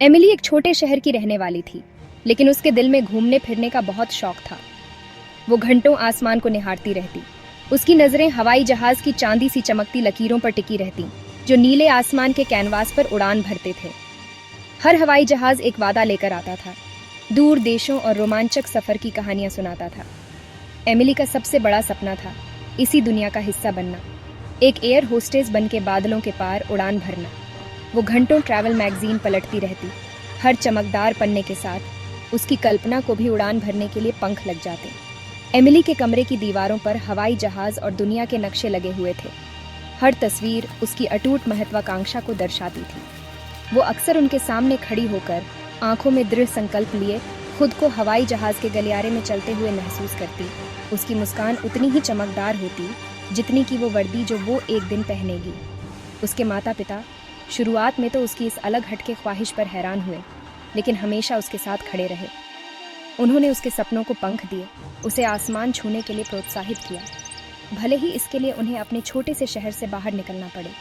Emily एक छोटे शहर की रहने वाली थी, लेकिन उसके दिल में घूमने फिरने का बहुत शौक था। वो घंटों आसमान को निहारती रहती। उसकी नजरें हवाई जहाज की चांदी सी चमकती लकीरों पर टिकी रहती, जो नीले आसमान के कैनवास पर उड़ान भरते थे। हर हवाई जहाज एक वादा लेकर आता था, दूर देशों और रोमांचक सफर की कहानियां सुनाता था। एमिली का सबसे बड़ा सपना था इसी दुनिया का हिस्सा बनना, एक एयर होस्टेस बन के बादलों के पार उड़ान भरना। वो घंटों ट्रैवल मैगजीन पलटती रहती, हर चमकदार पन्ने के साथ उसकी कल्पना को भी उड़ान भरने के लिए पंख लग जाते। एमिली के कमरे की दीवारों पर हवाई जहाज और दुनिया के नक्शे लगे हुए थे। हर तस्वीर उसकी अटूट महत्वाकांक्षा को दर्शाती थी। वो अक्सर उनके सामने खड़ी होकर आंखों में दृढ़ संकल्प लिए खुद को हवाई जहाज के गलियारे में चलते हुए महसूस करती। उसकी मुस्कान उतनी ही चमकदार होती जितनी कि वो वर्दी जो वो एक दिन पहनेगी। उसके माता पिता शुरुआत में तो उसकी इस अलग हटके ख्वाहिश पर हैरान हुए, लेकिन हमेशा उसके साथ खड़े रहे। उन्होंने उसके सपनों को पंख दिए, उसे आसमान छूने के लिए प्रोत्साहित किया, भले ही इसके लिए उन्हें अपने छोटे से शहर से बाहर निकलना पड़े।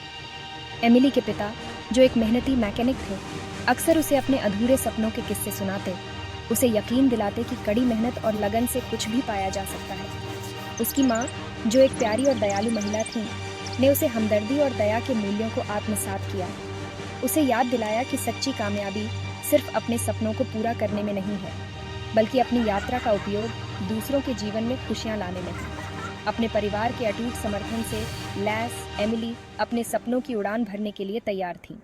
एमिली के पिता, जो एक मेहनती मैकेनिक थे, अक्सर उसे अपने अधूरे सपनों के किस्से सुनाते, उसे यकीन दिलाते कि कड़ी मेहनत और लगन से कुछ भी पाया जा सकता है। उसकी माँ, जो एक प्यारी और दयालु महिला थी, ने उसे हमदर्दी और दया के मूल्यों को आत्मसात किया। उसे याद दिलाया कि सच्ची कामयाबी सिर्फ अपने सपनों को पूरा करने में नहीं है, बल्कि अपनी यात्रा का उपयोग दूसरों के जीवन में खुशियां लाने में है। अपने परिवार के अटूट समर्थन से लैस एमिली अपने सपनों की उड़ान भरने के लिए तैयार थी।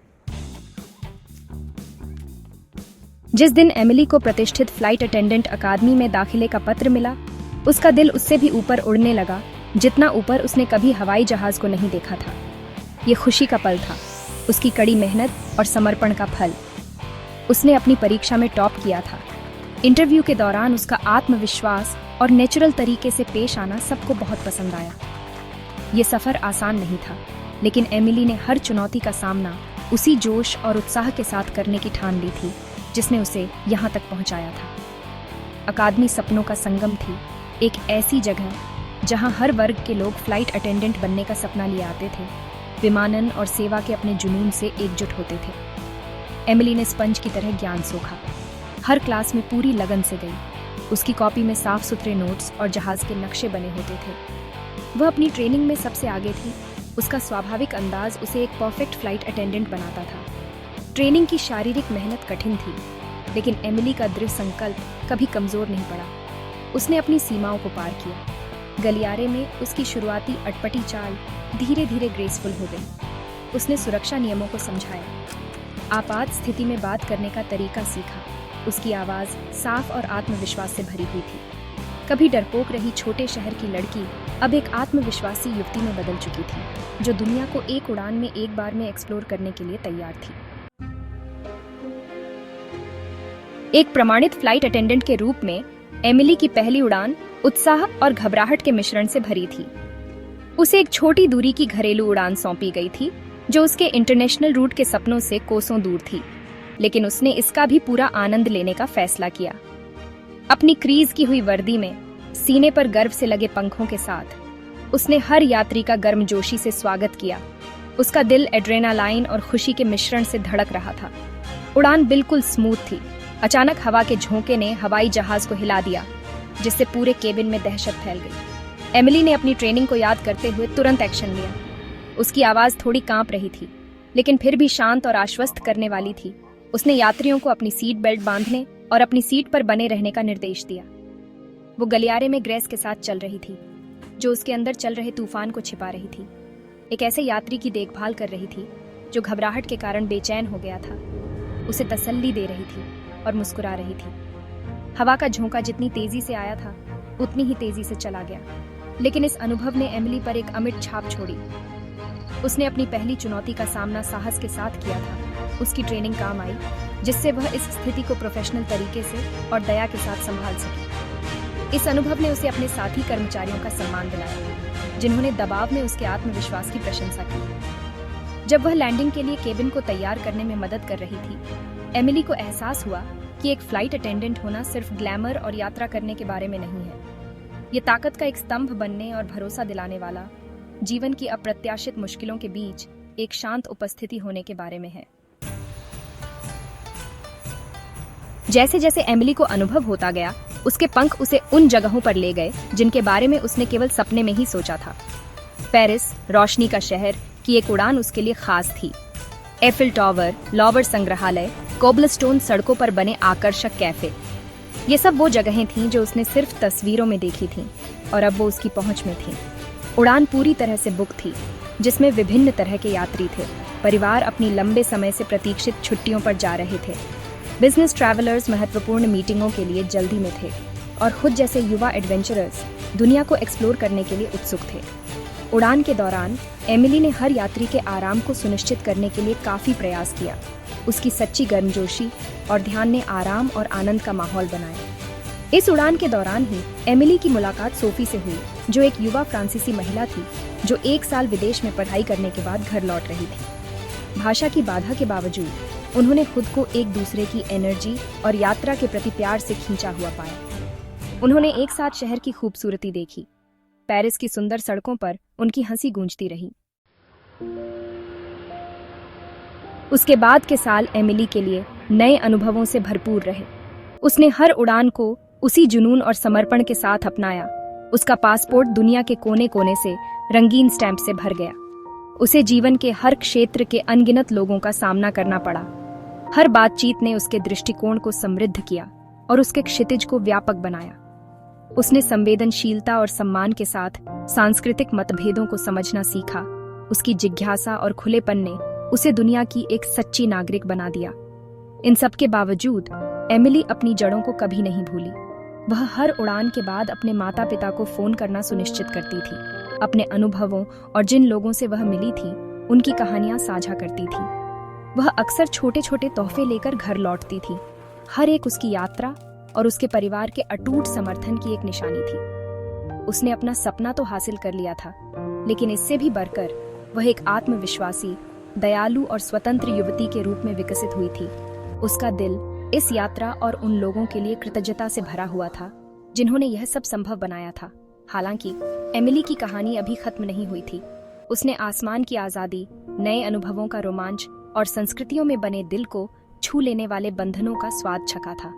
जिस दिन एमिली को प्रतिष्ठित फ्लाइट अटेंडेंट अकादमी में दाखिले का पत्र मिला, उसका दिल उससे भी ऊपर उड़ने लगा, जितना ऊपर उसने कभी हवाई जहाज को नहीं देखा था। ये खुशी का पल था, उसकी कड़ी मेहनत और समर्पण का फल। उसने अपनी परीक्षा में टॉप किया था। इंटरव्यू के दौरान उसका आत्मविश्वास और नेचुरल तरीके से पेश आना सबको बहुत पसंद आया। ये सफर आसान नहीं था, लेकिन एमिली ने हर चुनौती का सामना उसी जोश और उत्साह के साथ करने की ठान ली थी जिसने उसे यहाँ तक पहुँचाया था। अकादमी सपनों का संगम थी, एक ऐसी जगह जहाँ हर वर्ग के लोग फ्लाइट अटेंडेंट बनने का सपना लिए आते थे, विमानन और सेवा के अपने जुनून से एकजुट होते थे। एमिली ने स्पंज की तरह ज्ञान सोखा, हर क्लास में पूरी लगन से गई। उसकी कॉपी में साफ सुथरे नोट्स और जहाज के नक्शे बने होते थे। वह अपनी ट्रेनिंग में सबसे आगे थी। उसका स्वाभाविक अंदाज उसे एक परफेक्ट फ्लाइट अटेंडेंट बनाता था। ट्रेनिंग की शारीरिक मेहनत कठिन थी, लेकिन एमिली का दृढ़ संकल्प कभी कमजोर नहीं पड़ा। उसने अपनी सीमाओं को पार किया। गलियारे में उसकी शुरुआती अटपटी चाल धीरे धीरे ग्रेसफुल हो गई। उसने सुरक्षा नियमों को समझाया, आपात स्थिति में बात करने का तरीका सीखा। उसकी आवाज़ साफ और आत्मविश्वास से भरी हुई थी। कभी डरपोक रही छोटे शहर की लड़की अब एक आत्मविश्वासी युवती में बदल चुकी थी, जो दुनिया को एक उड़ान में एक बार में एक्सप्लोर करने के लिए तैयार थी। एक प्रमाणित फ्लाइट अटेंडेंट के रूप में एमिली की पहली उड़ान उत्साह और घबराहट के मिश्रण से भरी थी। उसे एक छोटी दूरी की घरेलू उड़ान सौंपी गई थी, जो उसके इंटरनेशनल रूट के सपनों से कोसों दूर थी, लेकिन उसने इसका भी पूरा आनंद लेने का फैसला किया। अपनी क्रीज की हुई वर्दी में, सीने पर गर्व से लगे पंखों के साथ उसने हर यात्री का गर्मजोशी से स्वागत किया। उसका दिल एड्रेनालाइन और खुशी के मिश्रण से धड़क रहा था। उड़ान बिल्कुल स्मूथ थी। अचानक हवा के झोंके ने हवाई जहाज को हिला दिया, जिससे पूरे केबिन में दहशत फैल गई। एमिली ने अपनी ट्रेनिंग को याद करते हुए तुरंत एक्शन लिया। उसकी आवाज थोड़ी कांप रही थी, लेकिन फिर भी शांत और आश्वस्त करने वाली थी। उसने यात्रियों को अपनी सीट बेल्ट बांधने और अपनी सीट पर बने रहने का निर्देश दिया। वो गलियारे में ग्रेस के साथ चल रही थी, जो उसके अंदर चल रहे तूफान को छिपा रही थी। एक ऐसे यात्री की देखभाल कर रही थी जो घबराहट के कारण बेचैन हो गया था। उसे तसल्ली दे रही थी और मुस्कुरा रही थी। हवा का झोंका जितनी तेजी से आया था, उतनी ही तेजी से चला गया, लेकिन इस अनुभव ने एमिली पर एक अमिट छाप छोड़ी। उसने अपनी पहली चुनौती का सामना साहस के साथ किया था। उसकी ट्रेनिंग काम आई, जिससे वह इस स्थिति को प्रोफेशनल तरीके से और दया के साथ संभाल सकी। इस अनुभव ने उसे अपने साथी कर्मचारियों का सम्मान दिलाया, जिन्होंने दबाव में उसके आत्मविश्वास की प्रशंसा की। जब वह लैंडिंग के लिए केबिन को तैयार करने में मदद कर रही थी, एमिली को एहसास हुआ कि एक फ्लाइट अटेंडेंट होना सिर्फ ग्लैमर और यात्रा करने के बारे में नहीं है। ये ताकत का एक स्तंभ बनने और भरोसा दिलाने वाला, जीवन की अप्रत्याशित मुश्किलों के बीच एक शांत उपस्थिति होने के बारे में है। जैसे जैसे एमिली को अनुभव होता गया, उसके पंख उसे उन जगहों पर ले गए जिनके बारे में उसने केवल सपने में ही सोचा था। पेरिस, रोशनी का शहर की एक उड़ान उसके लिए खास थी। एफिल टावर, लॉवर संग्रहालय, कोबलस्टोन सड़कों पर बने आकर्षक कैफे, ये सब वो जगहें थीं जो उसने सिर्फ तस्वीरों में देखी थीं और अब वो उसकी पहुंच में थीं। उड़ान पूरी तरह से बुक थी, जिसमें विभिन्न तरह के यात्री थे। परिवार अपनी लंबे समय से प्रतीक्षित छुट्टियों पर जा रहे थे। बिजनेस ट्रैवलर्स महत्वपूर्ण मीटिंगों के लिए जल्दी में थे और खुद जैसे युवा एडवेंचरर्स दुनिया को एक्सप्लोर करने के लिए उत्सुक थे। उड़ान के दौरान एमिली ने हर यात्री के आराम को सुनिश्चित करने के लिए काफी प्रयास किया। उसकी सच्ची गर्मजोशी और ध्यान ने आराम और आनंद का माहौल बनाया। इस उड़ान के दौरान ही एमिली की मुलाकात सोफी से हुई, जो एक युवा फ्रांसीसी महिला थी जो 1 साल विदेश में पढ़ाई करने के बाद घर लौट रही थी। भाषा की बाधा के बावजूद उन्होंने खुद को एक दूसरे की एनर्जी और यात्रा के प्रति प्यार से खींचा हुआ पाया। उन्होंने एक साथ शहर की खूबसूरती देखी। पेरिस की सुंदर सड़कों पर उनकी हंसी गूंजती रही। उसके बाद के साल एमिली के लिए नए अनुभवों से भरपूर रहे। उसने हर उड़ान को उसी जुनून और समर्पण के साथ अपनाया। उसका पासपोर्ट दुनिया के कोने कोने से रंगीन स्टैंप से भर गया। उसे जीवन के हर क्षेत्र के अनगिनत लोगों का सामना करना पड़ा। हर बातचीत ने उसके दृष्टिकोण को समृद्ध किया और उसके क्षितिज को व्यापक बनाया। उसने संवेदनशीलता और सम्मान के साथ सांस्कृतिक मतभेदों को समझना सीखा। उसकी जिज्ञासा और खुलेपन ने उसे दुनिया की एक सच्ची नागरिक बना दिया। इन सब के बावजूद एमिली अपनी जड़ों को कभी नहीं भूली। वह हर उड़ान के बाद अपने माता पिता को फोन करना सुनिश्चित करती थी। अपने अनुभवों और जिन लोगों से वह मिली थी, उनकी कहानियां साझा करती थी। वह अक्सर छोटे छोटे तोहफे लेकर घर लौटती थी। हर एक उसकी यात्रा और उसके परिवार के अटूट समर्थन की एक निशानी थी। उसने अपना सपना तो हासिल कर लिया था, लेकिन इससे भी बढ़कर वह एक आत्मविश्वासी, दयालु और स्वतंत्र युवती के रूप में विकसित हुई थी। उसका दिल इस यात्रा और उन लोगों के लिए कृतज्ञता से भरा हुआ था जिन्होंने यह सब संभव बनाया था। हालांकि एमिली की कहानी अभी खत्म नहीं हुई थी। उसने आसमान की आजादी, नए अनुभवों का रोमांच और संस्कृतियों में बने दिल को छू लेने वाले बंधनों का स्वाद चखा था।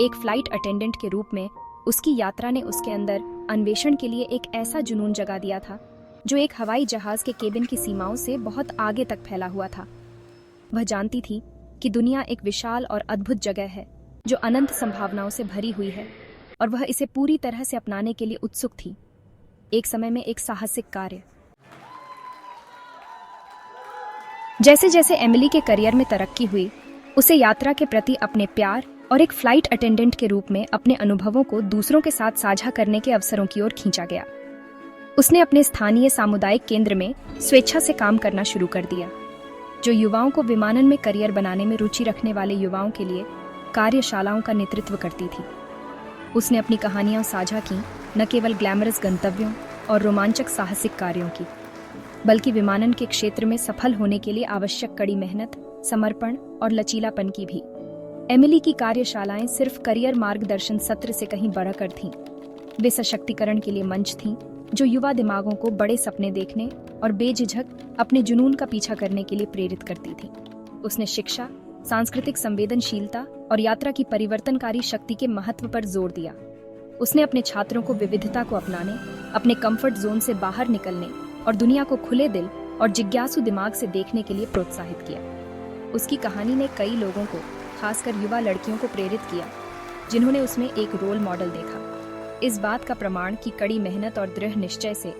एक फ्लाइट अटेंडेंट के रूप में उसकी यात्रा ने उसके अंदर अन्वेषण के लिए एक ऐसा जुनून जगा दिया था जो एक हवाई जहाज के केबिन की सीमाओं से बहुत आगे तक फैला हुआ था। वह जानती थी कि दुनिया एक विशाल और अद्भुत जगह है जो अनंत संभावनाओं से भरी हुई है और वह इसे पूरी तरह से अपनाने के लिए उत्सुक थी। एक समय में एक साहसिक कार्य। जैसे जैसे एमिली के करियर में तरक्की हुई, उसे यात्रा के प्रति अपने प्यार और एक फ्लाइट अटेंडेंट के रूप में अपने अनुभवों को दूसरों के साथ साझा करने के अवसरों की ओर खींचा गया। उसने अपने स्थानीय सामुदायिक केंद्र में स्वेच्छा से काम करना शुरू कर दिया, जो युवाओं को विमानन में करियर बनाने में रुचि रखने वाले युवाओं के लिए कार्यशालाओं का नेतृत्व करती थी। उसने अपनी कहानियां साझा की, न केवल ग्लैमरस गंतव्यों और रोमांचक साहसिक कार्यों की, बल्कि विमानन के क्षेत्र में सफल होने के लिए आवश्यक कड़ी मेहनत, समर्पण और लचीलापन की भी। एमिली की कार्यशालाएं सिर्फ करियर मार्गदर्शन सत्र से कहीं बढ़कर थीं। वे सशक्तिकरण के लिए मंच थीं, जो युवा दिमागों को बड़े सपने देखने और बेझिझक अपने जुनून का पीछा करने के लिए प्रेरित करती थी। उसने शिक्षा, सांस्कृतिक संवेदनशीलता और यात्रा की परिवर्तनकारी शक्ति के महत्व पर जोर दिया। उसने अपने छात्रों को विविधता को अपनाने, अपने कंफर्ट जोन से बाहर निकलने और दुनिया को खुले दिल और जिज्ञासु दिमाग से देखने के लिए प्रोत्साहित किया। उसकी कहानी ने कई लोगों को, खासकर युवा लड़कियों को प्रेरित किया, जिन्होंने उसमें एक रोल मॉडल देखा। इस बात का प्रमाण कि कड़ी मेहनत और दृढ़ निश्चय से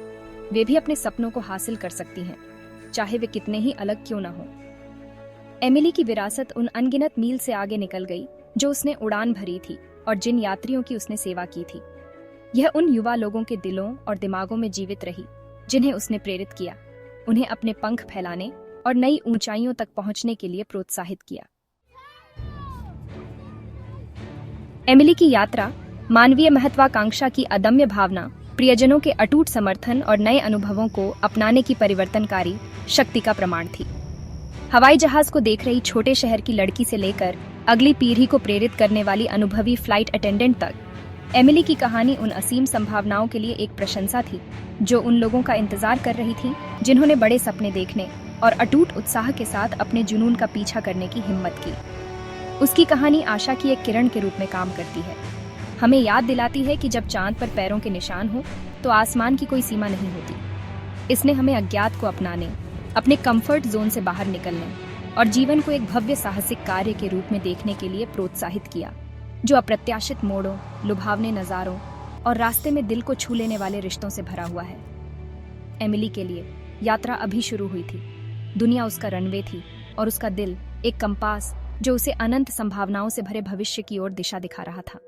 वे भी अपने सपनों को हासिल कर सकती हैं, चाहे वे कितने ही अलग क्यों न हों। एमिली की विरासत उन अनगिनत मील से आगे निकल गई जो उसने उड़ान भरी थी और जिन यात्रियों की उसने सेवा की थी। यह उन युवा लोगों के दिलों और दिमागों में जीवित रही जिन्हें उसने प्रेरित किया, उन्हें अपने पंख फैलाने और नई ऊंचाइयों तक पहुंचने के लिए प्रोत्साहित किया। एमिली की यात्रा मानवीय महत्वाकांक्षा की अदम्य भावना, प्रियजनों के अटूट समर्थन और नए अनुभवों को अपनाने की परिवर्तनकारी शक्ति का प्रमाण थी। हवाई जहाज को देख रही छोटे शहर की लड़की से लेकर अगली पीढ़ी को प्रेरित करने वाली अनुभवी फ्लाइट अटेंडेंट तक, एमिली की कहानी उन असीम संभावनाओं के लिए एक प्रशंसा थी जो उन लोगों का इंतजार कर रही थी जिन्होंने बड़े सपने देखने और अटूट उत्साह के साथ अपने जुनून का पीछा करने की हिम्मत की। उसकी कहानी आशा की एक किरण के रूप में काम करती है। हमें याद दिलाती है कि जब चांद पर पैरों के निशान हो तो आसमान की कोई सीमा नहीं होती। इसने हमें अज्ञात को अपनाने, अपने कंफर्ट जोन से बाहर निकलने और जीवन को एक भव्य साहसिक कार्य के रूप में देखने के लिए प्रोत्साहित किया, जो अप्रत्याशित मोड़ों, लुभावने नज़ारों और रास्ते में दिल को छू लेने वाले रिश्तों से भरा हुआ है। एमिली के लिए यात्रा अभी शुरू हुई थी। दुनिया उसका रनवे थी और उसका दिल एक कंपास जो उसे अनंत संभावनाओं से भरे भविष्य की ओर दिशा दिखा रहा था।